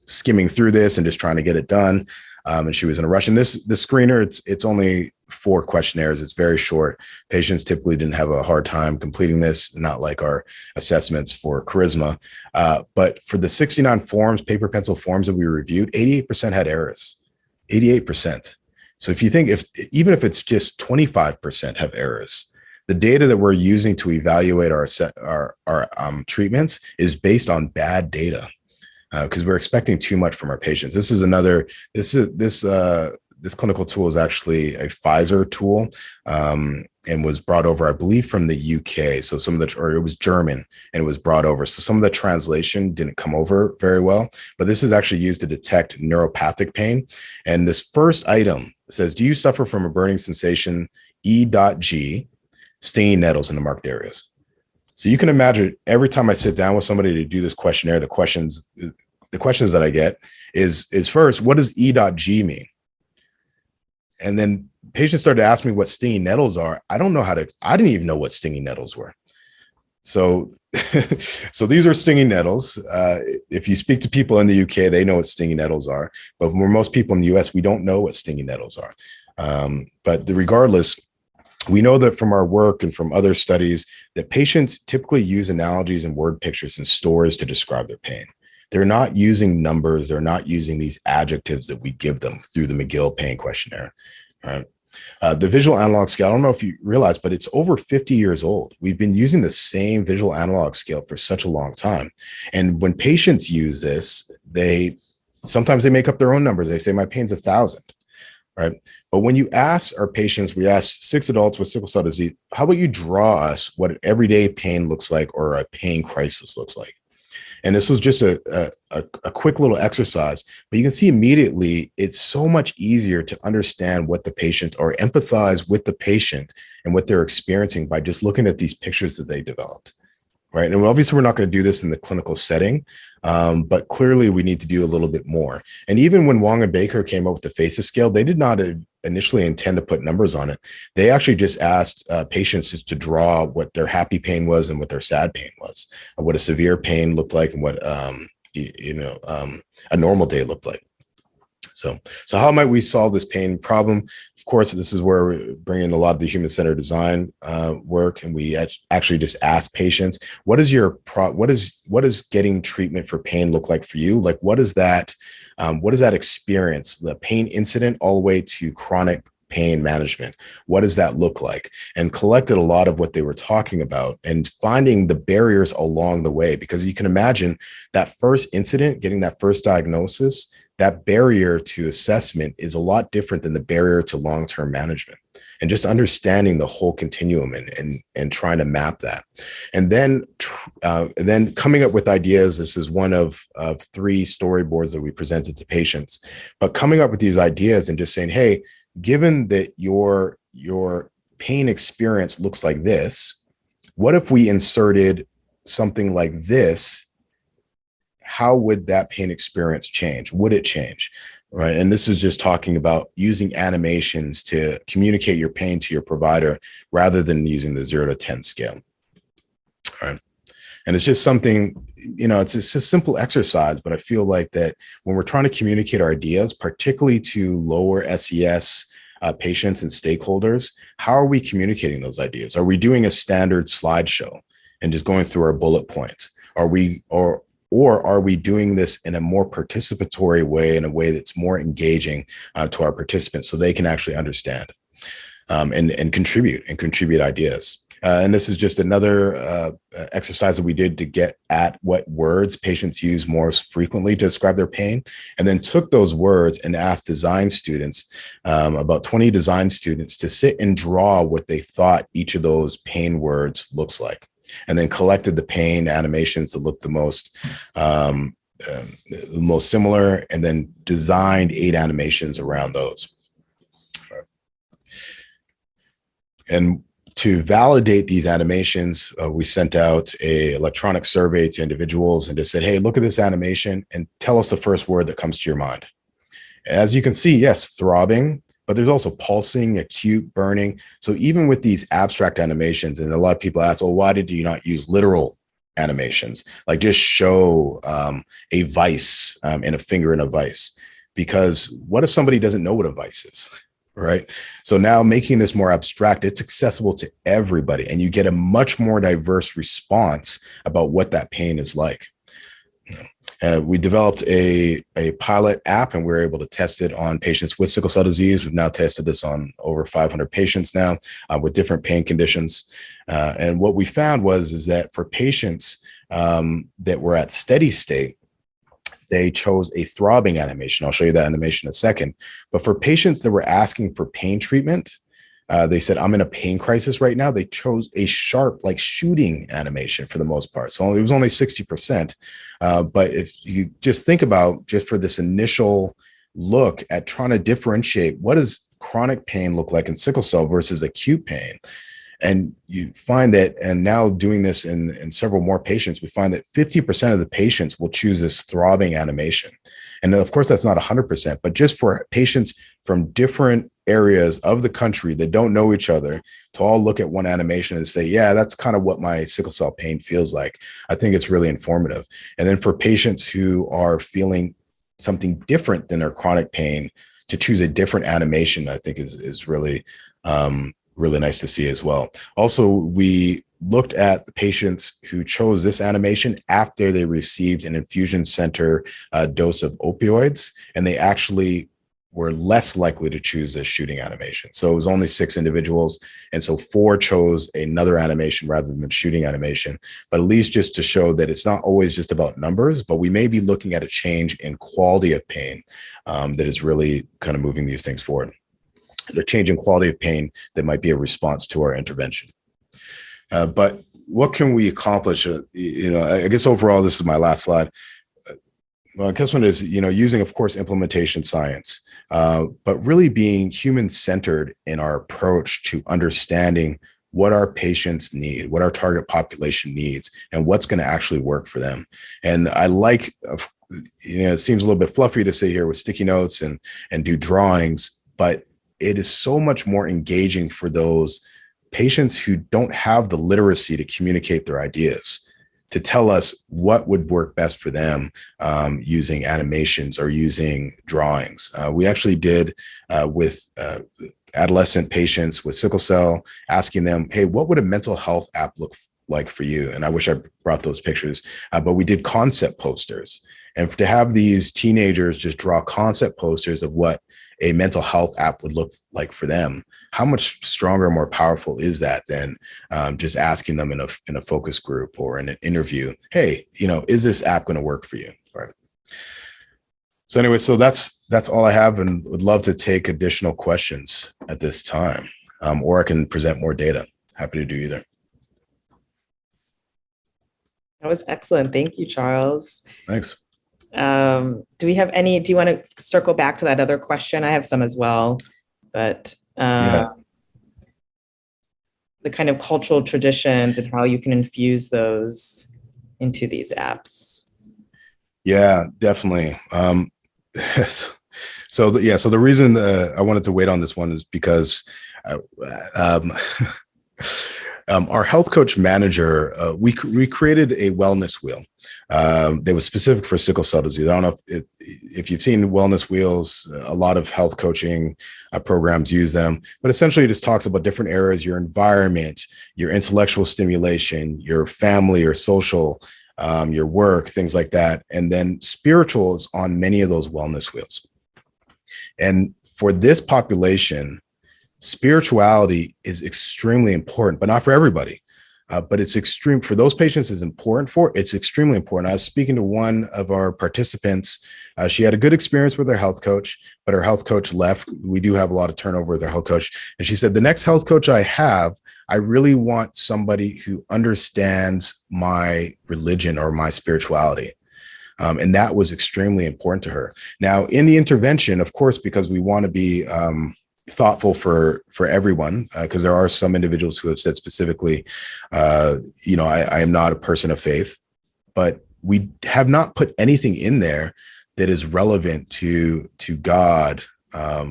skimming through this and just trying to get it done. And she was in a rush. And the screener, it's only 4 questionnaires. It's very short. Patients typically didn't have a hard time completing this, not like our assessments for charisma. But for the 69 forms, paper pencil forms that we reviewed, 88% had errors. 88%. So if you think even if it's just 25% have errors, the data that we're using to evaluate our treatments is based on bad data. Because we're expecting too much from our patients. This clinical tool is actually a Pfizer tool, and was brought over, I believe, from the UK. So it was German, and it was brought over. So some of the translation didn't come over very well, but this is actually used to detect neuropathic pain. And this first item says, do you suffer from a burning sensation, E.G, stinging nettles in the marked areas? So you can imagine every time I sit down with somebody to do this questionnaire, the questions that I get is first, what does E.G mean? And then patients started to ask me what stinging nettles are. I didn't even know what stinging nettles were. So, so these are stinging nettles. If you speak to people in the UK, they know what stinging nettles are. But for most people in the US, we don't know what stinging nettles are. But regardless, we know that from our work and from other studies that patients typically use analogies and word pictures and stories to describe their pain. They're not using numbers. They're not using these adjectives that we give them through the McGill Pain Questionnaire. Right? The visual analog scale, I don't know if you realize, but it's over 50 years old. We've been using the same visual analog scale for such a long time. And when patients use this, sometimes they make up their own numbers. They say, my pain's 1,000. Right. But when you ask our patients, we ask 6 adults with sickle cell disease, how about you draw us what everyday pain looks like or a pain crisis looks like? And this was just a quick little exercise, but you can see immediately it's so much easier to understand what the patient or empathize with the patient and what they're experiencing by just looking at these pictures that they developed. Right. And obviously, we're not going to do this in the clinical setting, but clearly we need to do a little bit more. And even when Wong and Baker came up with the FACES scale, they did not initially intend to put numbers on it. They actually just asked patients just to draw what their happy pain was and what their sad pain was, what a severe pain looked like, and what a normal day looked like. So how might we solve this pain problem? Of course, this is where we bring in a lot of the human-centered design work, and we actually just ask patients, what is getting treatment for pain look like for you? Like, what is that experience, the pain incident all the way to chronic pain management? What does that look like? And collected a lot of what they were talking about and finding the barriers along the way, because you can imagine that first incident, getting that first diagnosis, that barrier to assessment is a lot different than the barrier to long-term management, and just understanding the whole continuum and trying to map that. And then coming up with ideas. This is one of 3 storyboards that we presented to patients, but coming up with these ideas and just saying, hey, given that your pain experience looks like this, what if we inserted something like this? How would that pain experience change? Would it change? Right. And this is just talking about using animations to communicate your pain to your provider rather than using the 0 to 10 scale. All right. And it's just something, it's a simple exercise, but I feel like that when we're trying to communicate our ideas, particularly to lower SES patients and stakeholders, how are we communicating those ideas? Are we doing a standard slideshow and just going through our bullet points? Or are we doing this in a more participatory way, in a way that's more engaging to our participants so they can actually understand and contribute ideas? And this is just another exercise that we did to get at what words patients use more frequently to describe their pain, and then took those words and asked design students, about 20 design students, to sit and draw what they thought each of those pain words looks like, and then collected the pain animations that looked the most similar, and then designed 8 animations around those. And to validate these animations, we sent out an electronic survey to individuals and just said, hey, look at this animation and tell us the first word that comes to your mind. As you can see, yes, throbbing, but there's also pulsing, acute, burning. So even with these abstract animations, and a lot of people ask, well, why did you not use literal animations? Like just show a vice and a finger in a vice. Because what if somebody doesn't know what a vice is? Right. So now making this more abstract, it's accessible to everybody, and you get a much more diverse response about what that pain is like. We developed a pilot app, and we were able to test it on patients with sickle cell disease. We've now tested this on over 500 patients now with different pain conditions. And what we found is that for patients that were at steady state, they chose a throbbing animation. I'll show you that animation in a second. But for patients that were asking for pain treatment, they said, I'm in a pain crisis right now. They chose a sharp, like shooting animation for the most part. So it was only 60%. But if you just think about, just for this initial look at trying to differentiate, what does chronic pain look like in sickle cell versus acute pain? And you find that, and now doing this in several more patients, we find that 50% of the patients will choose this throbbing animation. And of course, that's not 100%, but just for patients from different areas of the country that don't know each other to all look at one animation and say, yeah, that's kind of what my sickle cell pain feels like. I think it's really informative. And then for patients who are feeling something different than their chronic pain, to choose a different animation, I think is really, really nice to see as well. Also, we looked at the patients who chose this animation after they received an infusion center dose of opioids, and they actually were less likely to choose this shooting animation. So it was only 6 individuals. And so 4 chose another animation rather than the shooting animation, but at least just to show that it's not always just about numbers, but we may be looking at a change in quality of pain that is really kind of moving these things forward. The change in quality of pain that might be a response to our intervention. But what can we accomplish? I guess overall, this is my last slide. Well, I guess one is, using, of course, implementation science, but really being human-centered in our approach to understanding what our patients need, what our target population needs, and what's going to actually work for them. And I like, it seems a little bit fluffy to sit here with sticky notes and do drawings, but it is so much more engaging for those patients who don't have the literacy to communicate their ideas, to tell us what would work best for them using animations or using drawings. We actually did with adolescent patients with sickle cell, asking them, hey, what would a mental health app look like for you? And I wish I brought those pictures, but we did concept posters. And to have these teenagers just draw concept posters of what a mental health app would look like for them, how much stronger and more powerful is that than just asking them in a focus group or in an interview, hey, is this app going to work for you? Right. So anyway, so that's all I have, and would love to take additional questions at this time, or I can present more data. Happy to do either. That was excellent. Thank you, Charles. Thanks. Do you want to circle back to that other question? I have some as well, but the kind of cultural traditions and how you can infuse those into these apps. Yeah, definitely. So the reason I wanted to wait on this one is because our health coach manager, we created a wellness wheel that was specific for sickle cell disease. I don't know if you've seen wellness wheels. A lot of health coaching programs use them, but essentially it just talks about different areas: your environment, your intellectual stimulation, your family or social your work, things like that. And then spiritual is on many of those wellness wheels. And for this population, spirituality is extremely important, but not for everybody. But it's extreme for those patients. It's extremely important. I was speaking to one of our participants. She had a good experience with her health coach, but her health coach left. We do have a lot of turnover with our health coach. And she said, the next health coach I have, I really want somebody who understands my religion or my spirituality. And that was extremely important to her. Now, in the intervention, of course, because we want to be thoughtful for everyone, because there are some individuals who have said specifically, I am not a person of faith, but we have not put anything in there that is relevant to God, a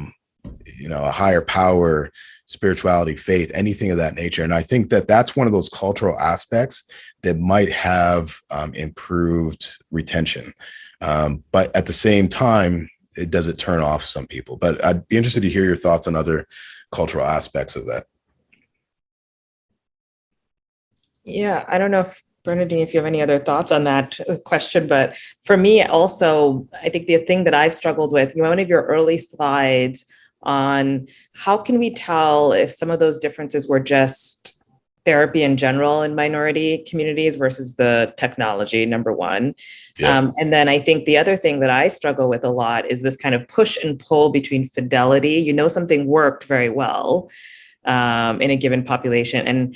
higher power, spirituality, faith, anything of that nature. And I think that that's one of those cultural aspects that might have improved retention. But at the same time, does it turn off some people? But I'd be interested to hear your thoughts on other cultural aspects of that. Yeah, I don't know if Bernadine, if you have any other thoughts on that question, but for me also, I think the thing that I've struggled with, one of your early slides on how can we tell if some of those differences were just therapy in general in minority communities versus the technology, number one. Yeah. And then I think the other thing that I struggle with a lot is this kind of push and pull between fidelity. Something worked very well in a given population, and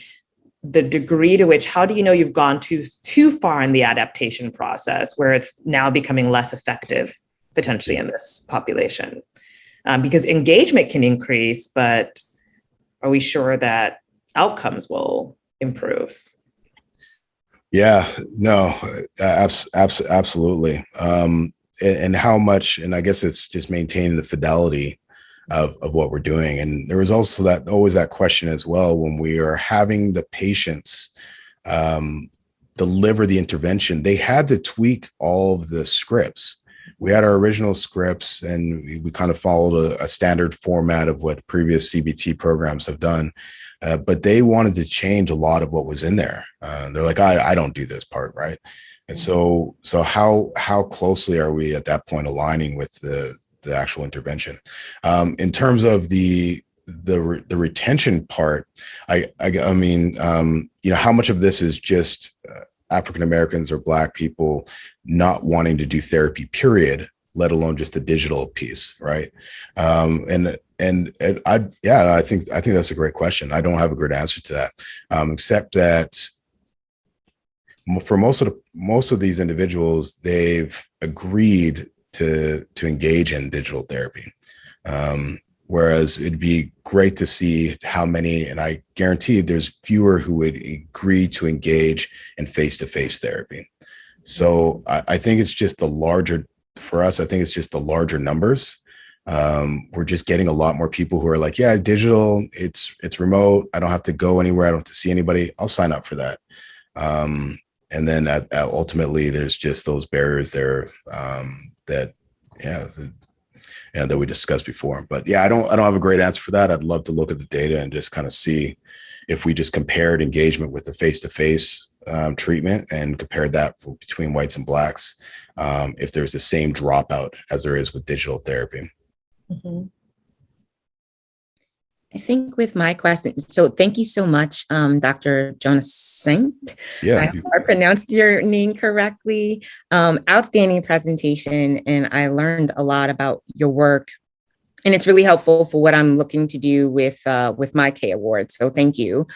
the degree to which, how do you know you've gone too far in the adaptation process where it's now becoming less effective potentially in this population? Because engagement can increase, but are we sure that outcomes will improve? Yeah, no, absolutely. And how much, and I guess it's just maintaining the fidelity of what we're doing. And there was also always that question as well, when we are having the patients deliver the intervention, they had to tweak all of the scripts. We had our original scripts and we kind of followed a standard format of what previous CBT programs have done. But they wanted to change a lot of what was in there. They're like, I don't do this part, right? And so how closely are we at that point aligning with the actual intervention? In terms of the retention part, I mean, how much of this is just African Americans or Black people not wanting to do therapy, period, let alone just the digital piece, right? I think that's a great question. I don't have a great answer to that, except that for most of these individuals, they've agreed to engage in digital therapy. Whereas it'd be great to see how many, and I guarantee there's fewer who would agree to engage in face-to-face therapy. So I think it's just for us, I think it's just the larger numbers. We're just getting a lot more people who are like, yeah, digital, it's remote. I don't have to go anywhere. I don't have to see anybody. I'll sign up for that. And then ultimately there's just those barriers there that we discussed before. But yeah, I don't have a great answer for that. I'd love to look at the data and just kind of see if we just compared engagement with the face-to-face treatment and compared that between whites and Blacks, if there's the same dropout as there is with digital therapy. Mm-hmm. I think with my question, so thank you so much, Dr. Jonassaint. Yeah, I hope I pronounced your name correctly. Outstanding presentation, and I learned a lot about your work, and it's really helpful for what I'm looking to do with my K Award. So thank you.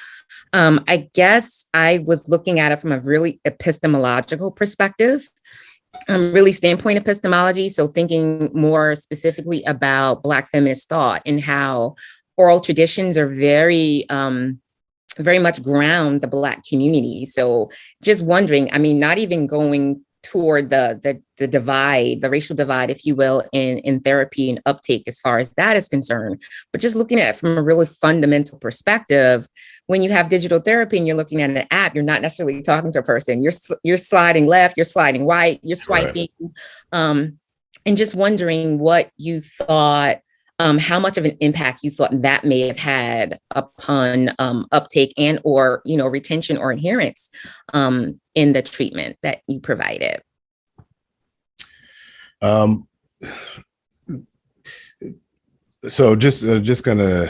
I guess I was looking at it from a really epistemological perspective. Really standpoint epistemology. So thinking more specifically about Black feminist thought and how oral traditions are very much ground the Black community. So just wondering, I mean, not even going toward the divide, the racial divide, if you will, in therapy and uptake as far as that is concerned, but just looking at it from a really fundamental perspective. When you have digital therapy and you're looking at an app, you're not necessarily talking to a person. You're sliding left, you're sliding right, you're swiping, and just wondering what you thought how much of an impact you thought that may have had upon uptake and or, retention or adherence in the treatment that you provided. So just gonna,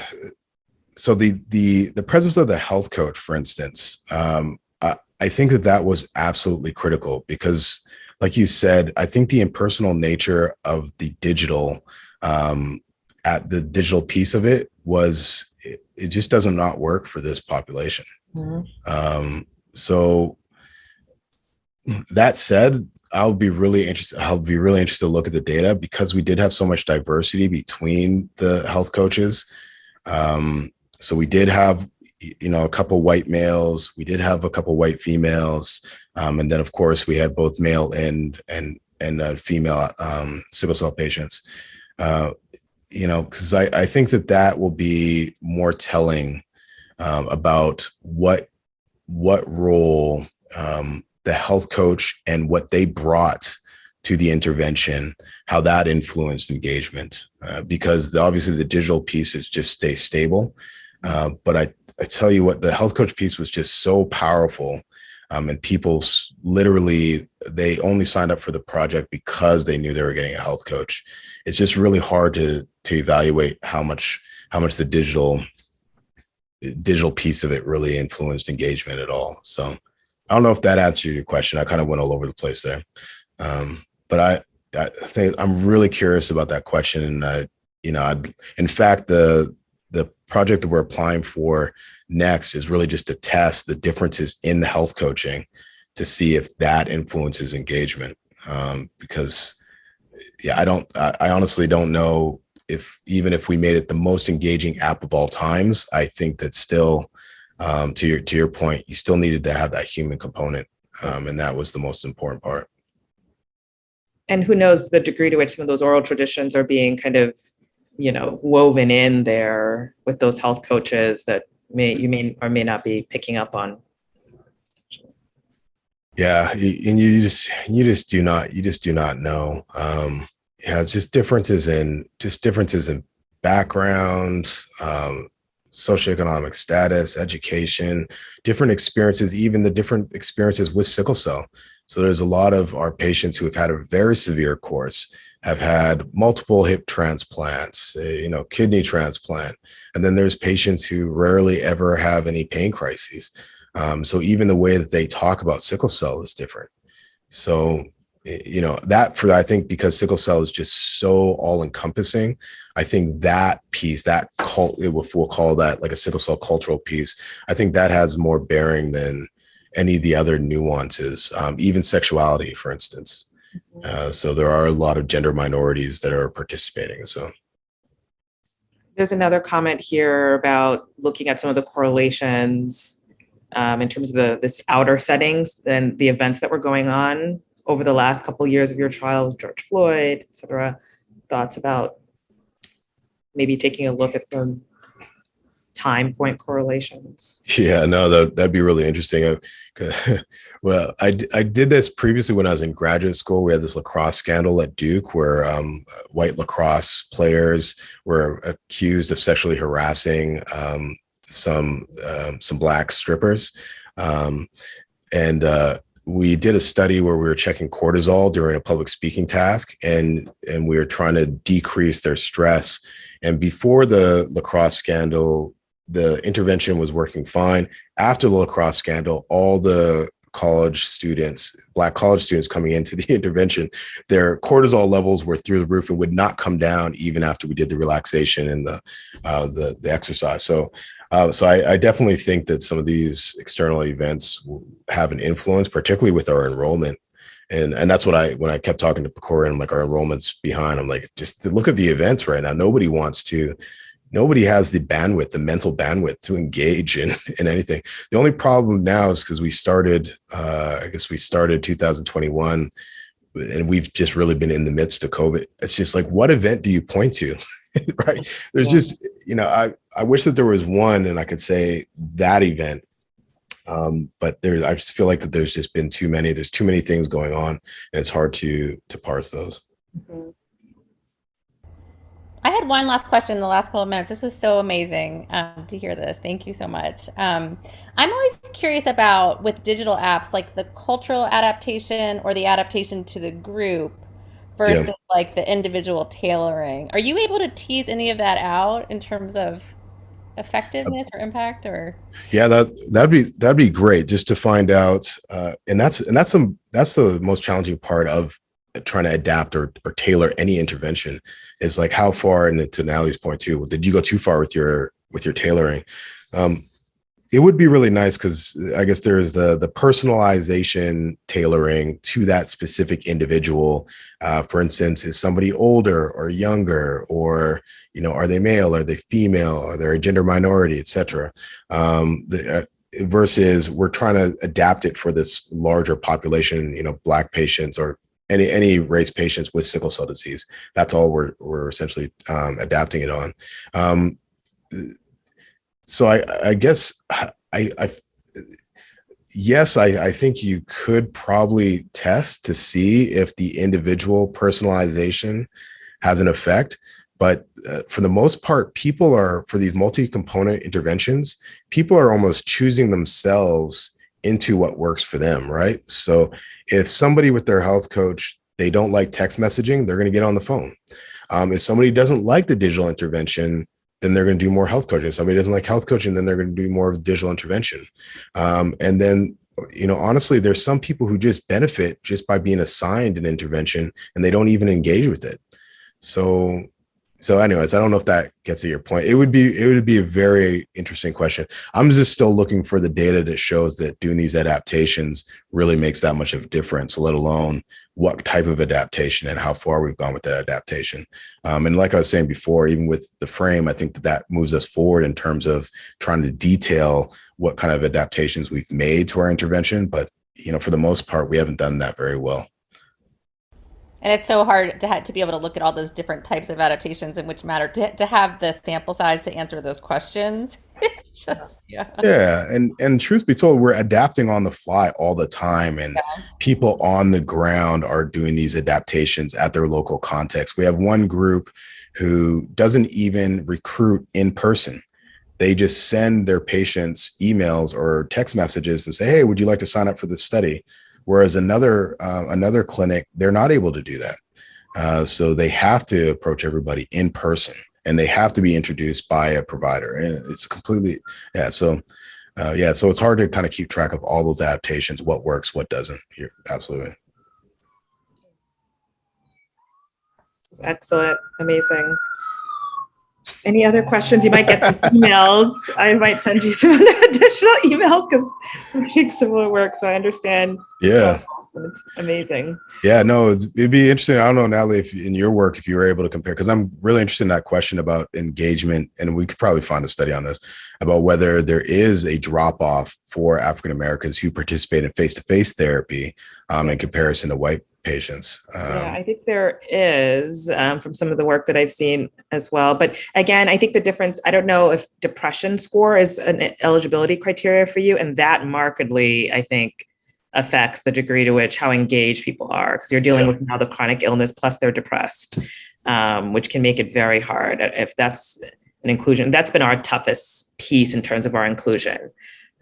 so the presence of the health coach, for instance, I think that was absolutely critical because, like you said, I think the impersonal nature of the digital, at the digital piece of it was, it just does not work for this population. Mm-hmm. So that said, I'll be really interested to look at the data because we did have so much diversity between the health coaches. So we did have, a couple white males, we did have a couple white females. And then of course we had both male and female sickle cell patients. Because I think that will be more telling about what role the health coach and what they brought to the intervention, how that influenced engagement. Because obviously the digital piece is just stay stable. But I tell you what, the health coach piece was just so powerful. And people literally, they only signed up for the project because they knew they were getting a health coach. It's just really hard to evaluate how much the digital piece of it really influenced engagement at all. So I don't know if that answered your question. I kind of went all over the place there. But I think I'm really curious about that question. And, in fact, the project that we're applying for next is really just to test the differences in the health coaching to see if that influences engagement. Because I honestly don't know even if we made it the most engaging app of all times, I think that still, to your point, you still needed to have that human component. And that was the most important part. And who knows the degree to which some of those oral traditions are being kind of, woven in there with those health coaches that you may or may not be picking up on. Yeah, and you just do not know. Just differences in background, socioeconomic status, education, different experiences, even the different experiences with sickle cell. So there's a lot of our patients who have had a very severe course, have had multiple hip transplants, kidney transplant. And then there's patients who rarely ever have any pain crises. So even the way that they talk about sickle cell is different. So, I think because sickle cell is just so all encompassing, I think that piece, we'll call that like a sickle cell cultural piece. I think that has more bearing than any of the other nuances, even sexuality, for instance. So there are a lot of gender minorities that are participating. So there's another comment here about looking at some of the correlations in terms of this outer settings and the events that were going on over the last couple of years of your trial with George Floyd, et cetera. Thoughts about maybe taking a look at some time point correlations? Yeah, no, that'd be really interesting. Well, I did this previously when I was in graduate school. We had this lacrosse scandal at Duke where white lacrosse players were accused of sexually harassing some Black strippers. And we did a study where we were checking cortisol during a public speaking task, and we were trying to decrease their stress. And before the lacrosse scandal, the intervention was working fine. After the lacrosse scandal, all the Black college students coming into the intervention, their cortisol levels were through the roof and would not come down even after we did the relaxation and the exercise. So I definitely think that some of these external events have an influence, particularly with our enrollment. And that's what when I kept talking to Pecora and like our enrollment's behind, I'm like, just look at the events right now. Nobody has the bandwidth, the mental bandwidth to engage in anything. The only problem now is because we started 2021 and we've just really been in the midst of COVID. It's just like, what event do you point to? Right. There's just, I wish that there was one and I could say that event. But I just feel like that there's just been there's too many things going on and it's hard to parse those. Mm-hmm. I had one last question in the last couple of minutes. This was so amazing to hear this. Thank you so much. I'm always curious about with digital apps, like the cultural adaptation or the adaptation to the group versus Yeah. like the individual tailoring. Are you able to tease any of that out in terms of effectiveness or impact or? Yeah, that'd be great just to find out. That's the most challenging part of trying to adapt or tailor any intervention is like how far, and to Natalie's point too, did you go too far with your tailoring? It would be really nice because I guess there's the personalization tailoring to that specific individual. For instance, is somebody older or younger, or are they male? Are they female? Are they a gender minority, etc. Versus we're trying to adapt it for this larger population, Black patients or any race patients with sickle cell disease. That's all we're essentially adapting it on. So I guess yes, I think you could probably test to see if the individual personalization has an effect. But for the most part, for these multi-component interventions, people are almost choosing themselves into what works for them, right? So if somebody with their health coach, they don't like text messaging, they're going to get on the phone. If somebody doesn't like the digital intervention, then they're going to do more health coaching. If somebody doesn't like health coaching, then they're going to do more of digital intervention. And then, honestly, there's some people who just benefit just by being assigned an intervention and they don't even engage with it. So anyways, I don't know if that gets to your point. It would be a very interesting question. I'm just still looking for the data that shows that doing these adaptations really makes that much of a difference, let alone what type of adaptation and how far we've gone with that adaptation. And like I was saying before, even with the frame, I think that moves us forward in terms of trying to detail what kind of adaptations we've made to our intervention. But, for the most part, we haven't done that very well. And it's so hard to be able to look at all those different types of adaptations in which matter to have the sample size to answer those questions. It's just, yeah. Yeah. And truth be told, we're adapting on the fly all the time. And people on the ground are doing these adaptations at their local context. We have one group who doesn't even recruit in person. They just send their patients emails or text messages and say, hey, would you like to sign up for this study? Whereas another clinic, they're not able to do that. So they have to approach everybody in person and they have to be introduced by a provider. And it's completely, So it's hard to kind of keep track of all those adaptations, what works, what doesn't. Here, absolutely. Excellent. Amazing. Any other questions? You might get some emails. I might send you some additional emails because we're doing similar work. So I understand. Yeah. It's amazing. Yeah, no, it'd be interesting. I don't know, Natalie, if in your work, if you were able to compare, because I'm really interested in that question about engagement. And we could probably find a study on this about whether there is a drop off for African Americans who participate in face-to-face therapy in comparison to white patients. Yeah, I think there is from some of the work that I've seen as well. But again, I think the difference, I don't know if depression score is an eligibility criteria for you. And that markedly, I think, affects the degree to which how engaged people are, because you're dealing with now the chronic illness plus they're depressed, which can make it very hard. If that's an inclusion, that's been our toughest piece in terms of our inclusion.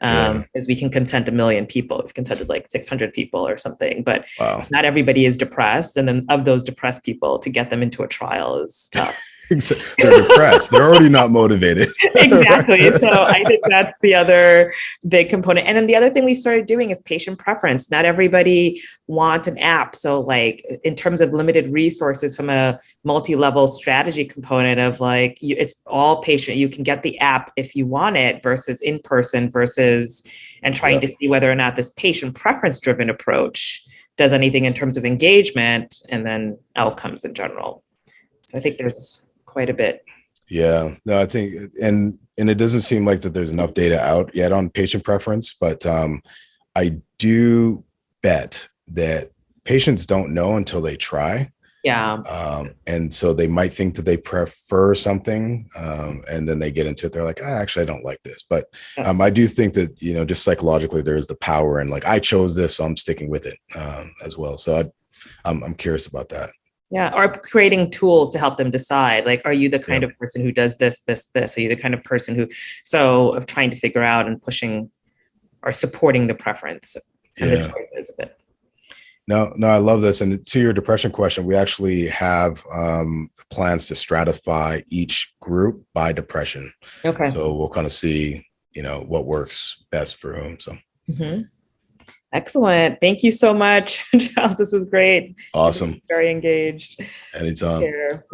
Is we can consent 1 million people. We've consented like 600 people or something, but not everybody is depressed. And then of those depressed people, to get them into a trial is tough. They're depressed. They're already not motivated. Exactly. So I think that's the other big component. And then the other thing we started doing is patient preference. Not everybody wants an app. So like in terms of limited resources from a multi-level strategy component of like, it's all patient. You can get the app if you want it versus in person and trying to see whether or not this patient preference driven approach does anything in terms of engagement and then outcomes in general. So I think there's quite a bit. Yeah, no, I think, and it doesn't seem like that there's enough data out yet on patient preference, but I do bet that patients don't know until they try. Yeah. And so they might think that they prefer something, and then they get into it. They're like, actually, I don't like this. But I do think that, just psychologically, there is the power and like, I chose this, so I'm sticking with it as well. So I'm curious about that. Yeah. Or creating tools to help them decide, like, are you the kind of person who does this? Are you the kind of person who, so of trying to figure out and pushing or supporting the preference and the choices of it. No, I love this. And to your depression question, we actually have plans to stratify each group by depression. Okay. So we'll kind of see, what works best for whom. So. Excellent. Thank you so much, Charles. This was great. Awesome. Very engaged. Anytime. Take care.